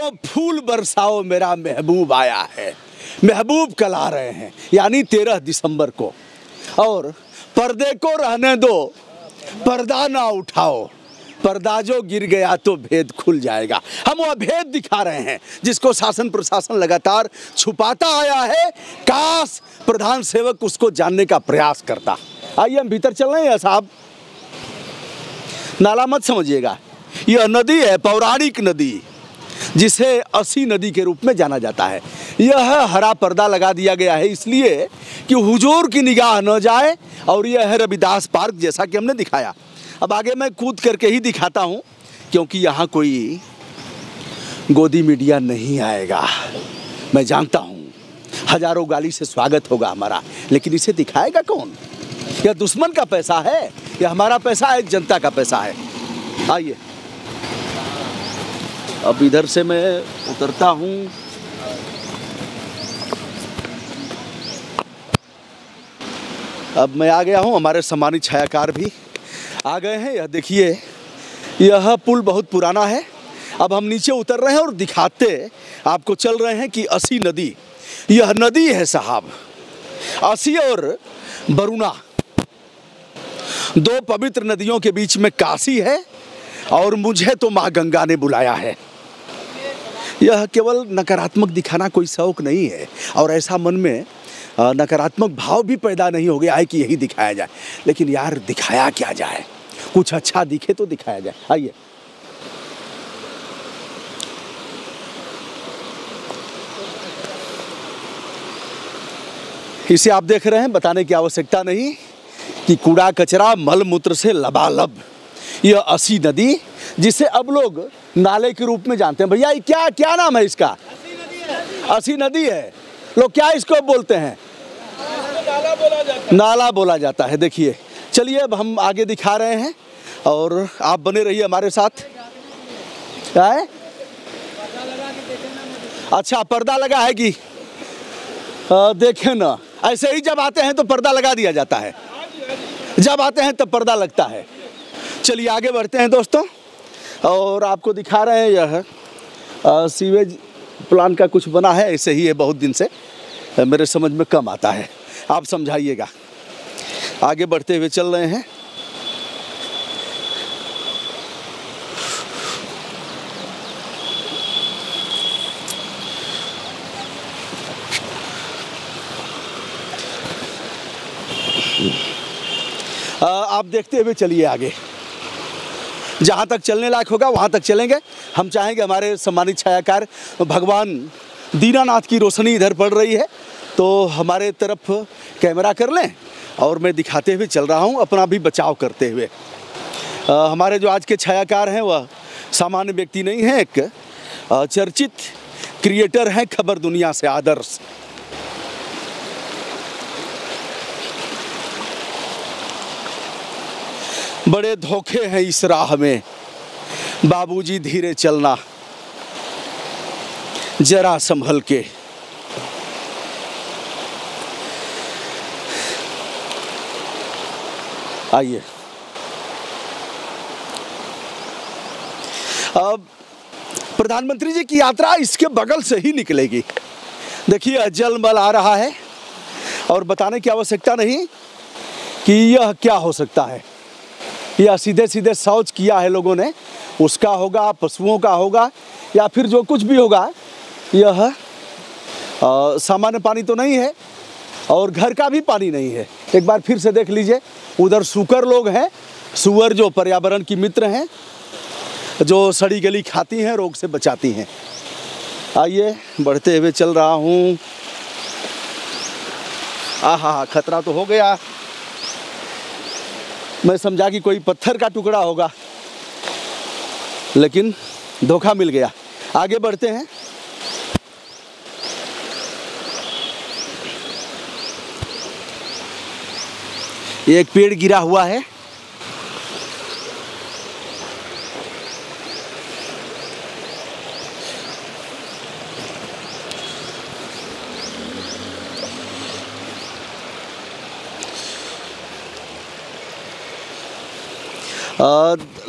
आओ फूल बरसाओ मेरा महबूब आया है। महबूब कल आ रहे हैं, यानी 13 दिसंबर को। और पर्दे को रहने दो, पर्दा ना उठाओ, पर्दा जो गिर गया तो भेद खुल जाएगा। हम वह भेद दिखा रहे हैं जिसको शासन प्रशासन लगातार छुपाता आया है। काश प्रधान सेवक उसको जानने का प्रयास करता। आइए हम भीतर चल रहे हैं साहब। नाला मत समझिएगा, यह नदी है पौराणिक नदी, जिसे असी नदी के रूप में जाना जाता है। यह हरा पर्दा लगा दिया गया है इसलिए कि हुजूर की निगाह न जाए, और यह है रविदास पार्क जैसा कि हमने दिखाया। अब आगे मैं कूद करके ही दिखाता हूँ, क्योंकि यहाँ कोई गोदी मीडिया नहीं आएगा। मैं जानता हूँ हजारों गाली से स्वागत होगा हमारा, लेकिन इसे दिखाएगा कौन? यह दुश्मन का पैसा है, यह हमारा पैसा है, जनता का पैसा है। आइए अब इधर से मैं उतरता हूँ। अब मैं आ गया हूँ, हमारे सम्मानित छायाकार भी आ गए हैं। यह देखिए, यह पुल बहुत पुराना है। अब हम नीचे उतर रहे हैं और दिखाते आपको चल रहे हैं कि असी नदी, यह नदी है साहब। असी और वरुणा दो पवित्र नदियों के बीच में काशी है, और मुझे तो माँ गंगा ने बुलाया है। यह केवल नकारात्मक दिखाना कोई शौक नहीं है, और ऐसा मन में नकारात्मक भाव भी पैदा नहीं हो गया है कि यही दिखाया जाए। लेकिन यार दिखाया क्या जाए, कुछ अच्छा दिखे तो दिखाया जाए। आइए इसे आप देख रहे हैं, बताने की आवश्यकता नहीं कि कूड़ा कचरा मल मूत्र से लबालब यह असी नदी, जिसे अब लोग नाले के रूप में जानते हैं। भैया क्या क्या नाम है इसका? असी नदी है। लोग क्या इसको बोलते हैं? नाला बोला जाता है। देखिए, चलिए अब हम आगे दिखा रहे हैं और आप बने रहिए हमारे साथ। क्या है? अच्छा, पर्दा लगा है कि देखें ना, ऐसे ही जब आते हैं तो पर्दा लगा दिया जाता है, जब आते हैं तब पर्दा लगता है। चलिए आगे बढ़ते हैं दोस्तों, और आपको दिखा रहे हैं यह सीवेज प्लान का कुछ बना है। ऐसे ही है, बहुत दिन से मेरे समझ में कम आता है, आप समझाइएगा। आगे बढ़ते हुए चल रहे हैं। आप देखते हुए चलिए आगे, जहाँ तक चलने लायक होगा वहाँ तक चलेंगे। हम चाहेंगे हमारे सम्मानित छायाकार, भगवान दीनानाथ की रोशनी इधर पड़ रही है तो हमारे तरफ कैमरा कर लें, और मैं दिखाते हुए चल रहा हूँ, अपना भी बचाव करते हुए। हमारे जो आज के छायाकार हैं वह सामान्य व्यक्ति नहीं है, एक चर्चित क्रिएटर हैं, खबर दुनिया से आदर्श। बड़े धोखे हैं इस राह में, बाबूजी धीरे चलना, जरा संभल के। आइए अब प्रधानमंत्री जी की यात्रा इसके बगल से ही निकलेगी। देखिए जलमल आ रहा है, और बताने की आवश्यकता नहीं कि यह क्या हो सकता है। यह सीधे सीधे शौच किया है लोगों ने, उसका होगा, पशुओं का होगा, या फिर जो कुछ भी होगा। यह सामान्य पानी तो नहीं है, और घर का भी पानी नहीं है। एक बार फिर से देख लीजिए, उधर सूकर लोग हैं, सुअर जो पर्यावरण की मित्र हैं, जो सड़ी गली खाती हैं, रोग से बचाती हैं। आइए बढ़ते हुए चल रहा हूँ। आहा, खतरा तो हो गया। मैं समझा कि कोई पत्थर का टुकड़ा होगा, लेकिन धोखा मिल गया। आगे बढ़ते हैं। एक पेड़ गिरा हुआ है,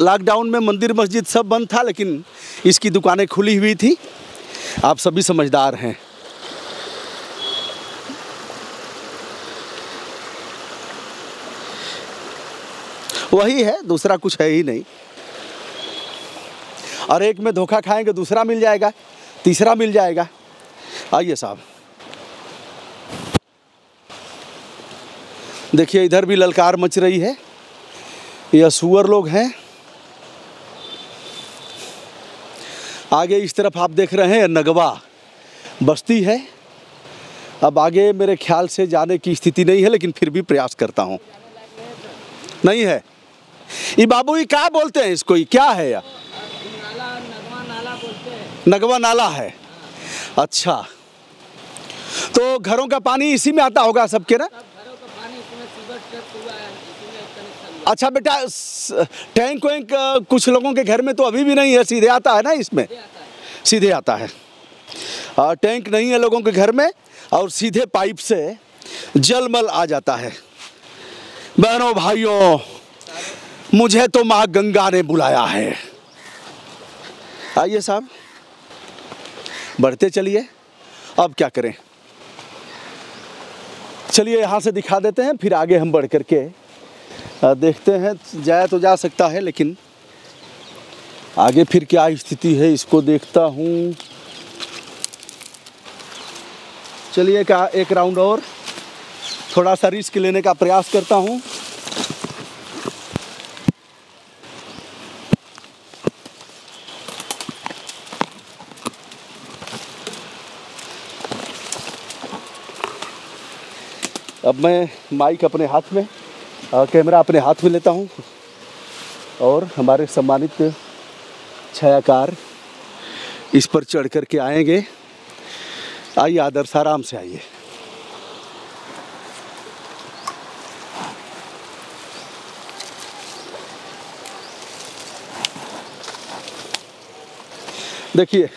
लॉकडाउन में मंदिर मस्जिद सब बंद था, लेकिन इसकी दुकानें खुली हुई थी। आप सभी समझदार हैं। वही है, दूसरा कुछ है ही नहीं। और एक में धोखा खाएंगे दूसरा मिल जाएगा, तीसरा मिल जाएगा। आइए साहब, देखिए इधर भी ललकार मच रही है। यह सुअर लोग हैं। आगे इस तरफ आप देख रहे हैं नगवा बस्ती है। अब आगे मेरे ख्याल से जाने की स्थिति नहीं है, लेकिन फिर भी प्रयास करता हूँ। नहीं है ये बाबू, ये क्या बोलते हैं इसको, ये क्या है यार? नगवा नाला बोलते हैं। नगवा नाला है, अच्छा। तो घरों का पानी इसी में आता होगा सबके ना? घरों का पानी इसमें सीवर हुआ है, इसमें। अच्छा बेटा, टैंक वैंक कुछ लोगों के घर में तो अभी भी नहीं है, सीधे आता है ना इसमें? सीधे आता है। टैंक नहीं है लोगों के घर में, और सीधे पाइप से जलमल आ जाता है। बहनों भाइयों, मुझे तो माँ गंगा ने बुलाया है। आइए साहब, बढ़ते चलिए। अब क्या करें, चलिए यहाँ से दिखा देते हैं, फिर आगे हम बढ़ करके देखते हैं। जाया तो जा सकता है, लेकिन आगे फिर क्या स्थिति है इसको देखता हूँ। चलिए एक राउंड और, थोड़ा सा रिस्क लेने का प्रयास करता हूँ। अब मैं माइक अपने हाथ में, कैमरा अपने हाथ में लेता हूँ, और हमारे सम्मानित छायाकार इस पर चढ़ कर के आएंगे। आइए आदर्श, आराम से आइए। देखिए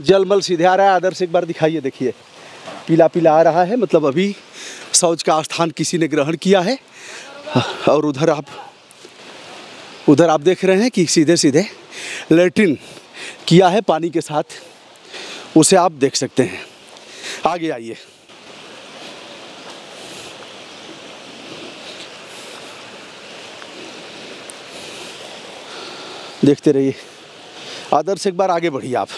जलमल सीधे आ रहा है। आदर्श एक बार दिखाइए, देखिए पीला पीला आ रहा है, मतलब अभी शौच का स्थान किसी ने ग्रहण किया है। और उधर आप देख रहे हैं कि सीधे सीधे लैट्रिन किया है पानी के साथ, उसे आप देख सकते हैं। आगे आइए। देखते रहिए। आदर्श एक बार आगे बढ़िए आप।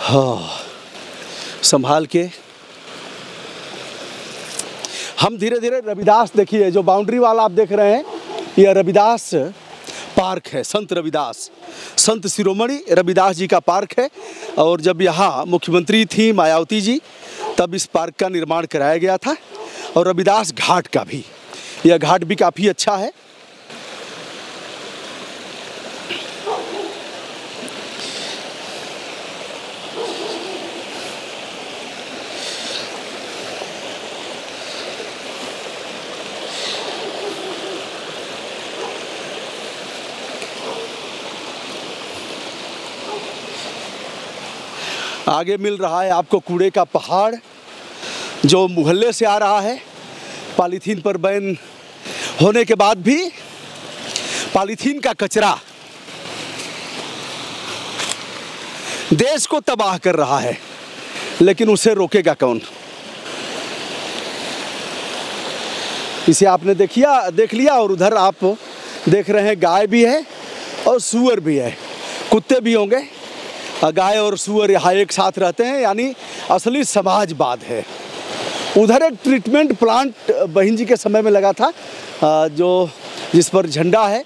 हाँ, संभाल के। हम धीरे धीरे रविदास, देखिए जो बाउंड्री वाला आप देख रहे हैं, यह रविदास पार्क है। संत रविदास, संत शिरोमणि रविदास जी का पार्क है। और जब यहाँ मुख्यमंत्री थी मायावती जी, तब इस पार्क का निर्माण कराया गया था। और रविदास घाट का भी, यह घाट भी काफ़ी अच्छा है। आगे मिल रहा है आपको कूड़े का पहाड़, जो मोहल्ले से आ रहा है। पॉलीथीन पर बैन होने के बाद भी पॉलीथीन का कचरा देश को तबाह कर रहा है, लेकिन उसे रोकेगा कौन? इसे आपने देख लिया। और उधर आप देख रहे हैं गाय भी है और सूअर भी है, कुत्ते भी होंगे। गाय और सूअर यहाँ एक साथ रहते हैं, यानी असली समाजवाद है। उधर एक ट्रीटमेंट प्लांट बहन जी के समय में लगा था, जिस पर झंडा है,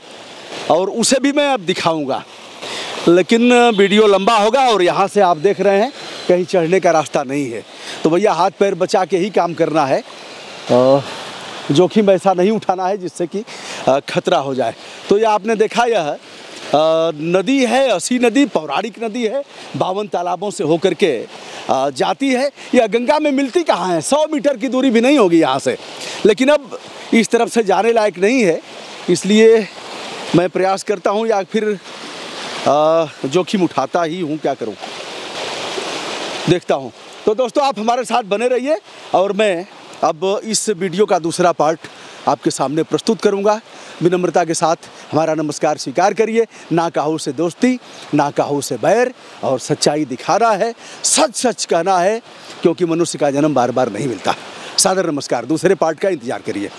और उसे भी मैं अब दिखाऊंगा, लेकिन वीडियो लंबा होगा। और यहाँ से आप देख रहे हैं कहीं चढ़ने का रास्ता नहीं है, तो भैया हाथ पैर बचा के ही काम करना है। जोखिम ऐसा नहीं उठाना है जिससे कि खतरा हो जाए। तो यह आपने देखा, यह नदी है, असी नदी, पौराणिक नदी है, 52 तालाबों से होकर के जाती है। यह गंगा में मिलती कहाँ है? 100 मीटर की दूरी भी नहीं होगी यहाँ से, लेकिन अब इस तरफ से जाने लायक नहीं है, इसलिए मैं प्रयास करता हूँ, या फिर जोखिम उठाता ही हूँ, क्या करूँ, देखता हूँ। तो दोस्तों आप हमारे साथ बने रहिए, और मैं अब इस वीडियो का दूसरा पार्ट आपके सामने प्रस्तुत करूँगा। विनम्रता के साथ हमारा नमस्कार स्वीकार करिए। ना काहू से दोस्ती, ना काहू से बैर, और सच्चाई दिखाना है, सच सच कहना है, क्योंकि मनुष्य का जन्म बार बार नहीं मिलता। सादर नमस्कार। दूसरे पार्ट का इंतजार करिए।